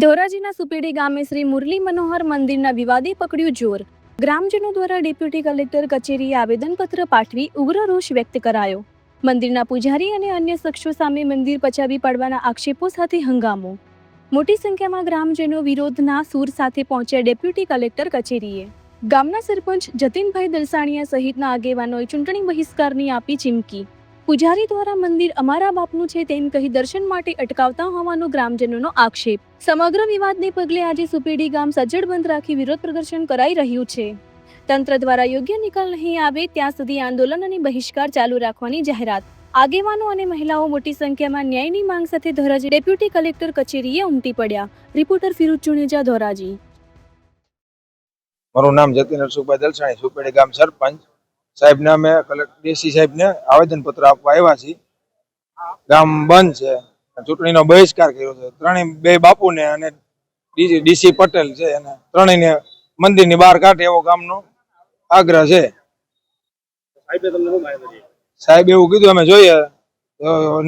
ધોરાજીના સુપેડી ગામે શ્રી મુરલી મનોહર મંદિરના વિવાદે પકડ્યું જોર। ગ્રામજનો દ્વારા ડેપ્યુટી કલેક્ટર કચેરીએ આવેદનપત્ર પાઠવી ઉગ્ર રોષ વ્યક્ત કરાયો। મંદિરના પૂજારી અને અન્ય શખ્સો સામે મંદિર પચાવી પાડવાના આક્ષેપો સાથે હંગામો। મોટી સંખ્યામાં ગ્રામજનો વિરોધના સૂર સાથે પહોંચ્યા ડેપ્યુટી કલેક્ટર કચેરીએ। ગામના સરપંચ જતીનભાઈ દલસાણીયા સહિતના આગેવાનોએ ચૂંટણી બહિષ્કારની આપી ચીમકી। પૂજારી દ્વારા મંદિર અમારા બાપનું છે તેમ કહી દર્શન માટે અટકાવતા હોવાનો ગ્રામજનોનો આક્ષેપ। સમગ્ર વિવાદને પગલે આજે સુપેડી ગામ સજ્જડ બંધ રાખી વિરોધ પ્રદર્શન કરાઈ રહ્યું છે। તંત્ર દ્વારા યોગ્ય નિકાલ નહીં આવે ત્યાં સુધી આંદોલન અને બહિષ્કાર ચાલુ રાખવાની જાહેરાત। આગેવાનો અને મહિલાઓ મોટી સંખ્યામાં ન્યાયની માંગ સાથે ધોરાજી ડેપ્યુટી કલેક્ટર કચેરીએ ઉમટી પડ્યા। રિપોર્ટર ફિરોઝ ચુનેજા, ધોરાજી। મારું નામ જતીન હરસુભાઈ દલસાણી, સુપેડી ગામ સરપંચ સાહેબ ને અમે કલેક્ટર ડીસી સાહેબ ને આવેદન પત્ર આપવા આવ્યા છીએ। ગામ બંધ છે, ચૂંટણીનો બહિષ્કાર કર્યો છે। ત્રણેય બે બાપુને અને ડીસી પટેલ છે અને ત્રણેયને મંદિરની બહાર કાઢે એવો ગામનો આગ્રહ છે। સાહેબ એવું કીધું અમે જોઈએ,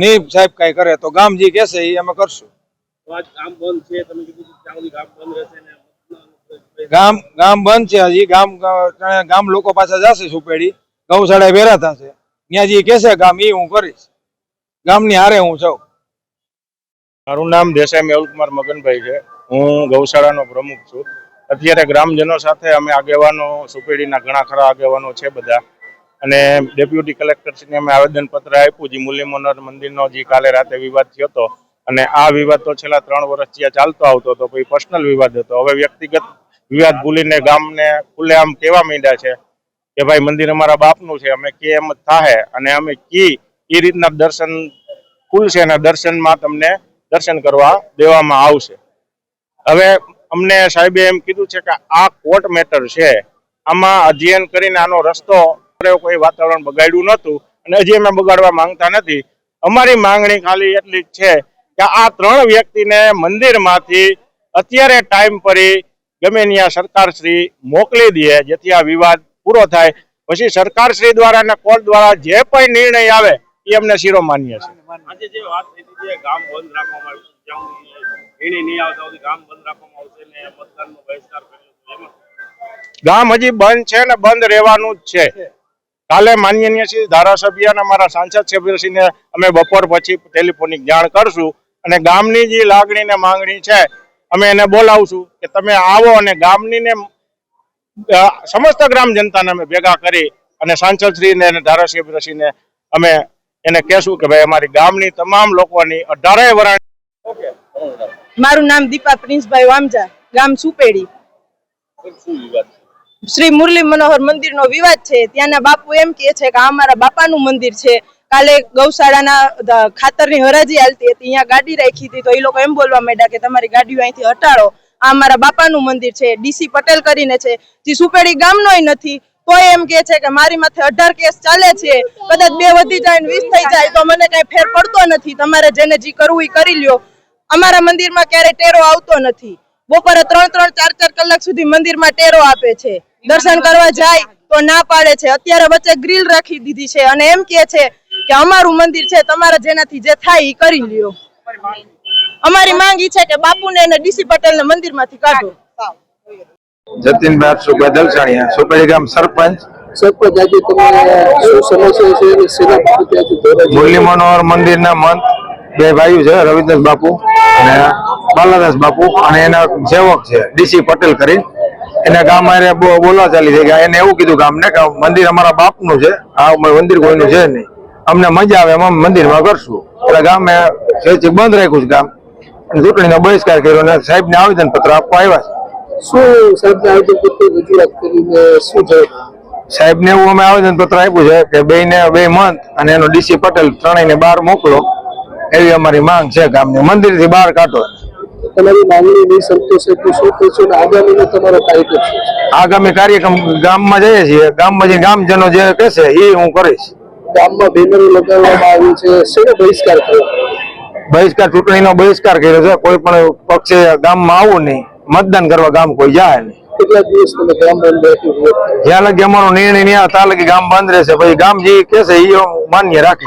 નહીં સાહેબ કઈ કરે તો ગામ જે કહેશે એ અમે કરશું। ગામ બંધ છે હજી, ગામ લોકો પાછા જશે સુપેડી ગૌશાળા ભેરા થશે, ત્યાં જે કહેશે ગામ એ હું કરીશ, ગામની હારે હું છું। મારું નામ દેસાઈ મેહુલકુમાર મગનભાઈ છે, હું ગૌશાળાનો પ્રમુખ છું। અત્યારે ગ્રામજનો સાથે અમે આગેવાનો, સુપેડીના ઘણા ખરા આગેવાનો છે બધા, અને ડેપ્યુટી કલેક્ટરશ્રીને અમે આવેદનપત્ર આપ્યું। જે મુરલી મનોહર મંદિરનો જે કાલે રાતે વિવાદ થયો હતો, અને આ વિવાદ તો છેલ્લા 3 વર્ષથી ચાલતો આવતો હતો, પછી પર્સનલ વિવાદ હતો। હવે વ્યક્તિગત વિવાદ ભૂલીને ગામને ખુલ્લેઆમ કહેવા માંડ્યા છે કે ભાઈ મંદિર અમારા બાપનું છે, અમે કે એમ જ થાય અને અમે એ રીતના દર્શન ખુલશે અને દર્શનમાં તમને દર્શન કરવા દેવામાં આવશે। હવે અમને સાહેબે એમ કીધું છે કે આ કોર્ટ મેટર છે, આમાં અધ્યયન કરીને આનો રસ્તો કોઈ વાતાવરણ બગાડ્યું નહોતું અને હજી અમે બગાડવા માંગતા નથી। અમારી માંગણી ખાલી એટલી જ છે કે આ 3 વ્યક્તિને મંદિરમાંથી અત્યારે ટાઈમ પરી ગમે ત્યાં સરકારશ્રી મોકલી દે, જેથી આ વિવાદ પૂરો થાય। પછી સરકારશ્રી દ્વારા અને કોર્ટ દ્વારા જે પણ નિર્ણય આવે એ અમને શિરો માન્ય છે। આજે જે વાત થઈ હતી કે ગામ બંધ રાખવામાં આવ્યું, જ્યાં નિર્ણય નહીં આવતા સુધી ગામ બંધ રાખવામાં આવશે ને મતદાનનો બહિષ્કાર કર્યો, ગામ હજી બંધ છે ને બંધ રહેવાનું જ છે। કાલે માનનીય શ્રી ધારાસભ્ય અને અમારા સાંસદ સભ્યશ્રીને અમે બપોર પછી ટેલિફોનિક જાણ કરશું અને ગામની જે લાગણી ને માંગણી છે અમે એને બોલાવશું કે તમે આવો અને ગામની ને સમસ્ત ગ્રામ જનતાને અમે ભેગા કરી અને સાંસદશ્રીને અને ધારાસભ્યશ્રીને અમે એને કહેશું કે ભાઈ અમારી ગામની તમામ લોકોની 18 વરાણ। મારું નામ દીપા પ્રિન્સભાઈ વામજા, ગામ સુપેડી। શ્રી મુરલી મનોહર મંદિરનો વિવાદ છે, ત્યાંના બાપુ એમ કહે છે કે આ અમારા બાપાનું મંદિર છે। કાલે ગૌશાળાના ખાતરની હરાજી હાલતી હતી, અહીંયા ગાડી રાખી હતી, તો એ લોકો એમ બોલવા માંડ્યા કે તમારી ગાડીઓ અહીંથી હટાડો, આ અમારા બાપાનું મંદિર છે। ડીસી પટેલ કરીને છે, જે સુપેડી ગામનોય નથી, તો એમ કે છે કે મારી માથે 18 કેસ ચાલે છે, કદાચ 2 વધી જાય ને 20 થઈ જાય તો મને કઈ ફેર પડતો નથી, તમારે જેને જે કરવું એ કરી લ્યો। અમારા મંદિરમાં ક્યારેય ટેરો આવતો નથી, બપોરે 3-3, 4-4 કલાક સુધી મંદિરમાં ટેરો આપે છે, દર્શન કરવા જાય તો ના પાડે છે। અત્યારે વચ્ચે ગ્રીલ રાખી દીધી છે અને એમ કે છે કે અમારું મંદિર છે, તમારે જેનાથી જે થાય એ કરી લ્યો। અમારી માંગ ઈ છે કે બાપુને અને ડીસી પટેલને મંદિરમાંથી કાઢો। જતીનભાઈ હરસુભાઈ દલસાણીયા, સુપેડી ગામ સરપંચ। આજે તમારે શું સમસ્યા છે? મુરલી મનોહર મંદિરના મંત 2 ભાઈઓ છે, રવિદાસ બાપુ અને બાલાદાસ બાપુ, અને એના સેવક છે ડીસી પટેલ કરી। એના ગામ બોલવા ચાલી થઈ ગયા, એને એવું કીધું ગામને કે મંદિર અમારા બાપનું છે, આ મંદિર કોઈનું છે નહીં, અમને મજા આવે એમ મંદિરમાં કરશું। એટલે ગામે બંધ રાખ્યું છે ગામ, અને ચૂંટણીનો બહિષ્કાર કર્યો અને સાહેબને આવેદનપત્ર આપવા આવ્યા છે। શું સાહેબને આવેદનપત્ર રજૂઆત કરીને શું છે? સાહેબને એવું અમે આવેદનપત્ર આપ્યું છે કે 2 મંથ અને એનો ડીસી પટેલ ત્રણેયને બહાર મોકલો, એવી અમારી માંગ છે। ગામને મંદિરથી બહાર કાઢો। તમારી માંગણી નહીં સંતોષે તો શું કરશો? આગામીનો તમારો કાર્યક્રમ? આગામી કાર્યક્રમ ગામમાં જઈએ છીએ, ગામમાં જે ગામજનો જે કહેશે એ હું કરીશ। ગામમાં બેનરો લગાવવામાં આવ્યું છે, શેનો બહિષ્કાર કર્યો? બહિષ્કાર, ચૂંટણીનો બહિષ્કાર કર્યો છે। કોઈ પણ પક્ષે ગામમાં આવું નહીં, મતદાન કરવા ગામ કોઈ જાય નહીં। કેટલા દિવસ તમે ગામ બંધ રાખ્યું? જ્યાં લગી અમારો નિર્ણય નહીં આવે ત્યાં લગી ગામ બંધ રહેશે, પછી ગામ જે કહેશે એ માન્ય રાખીશ।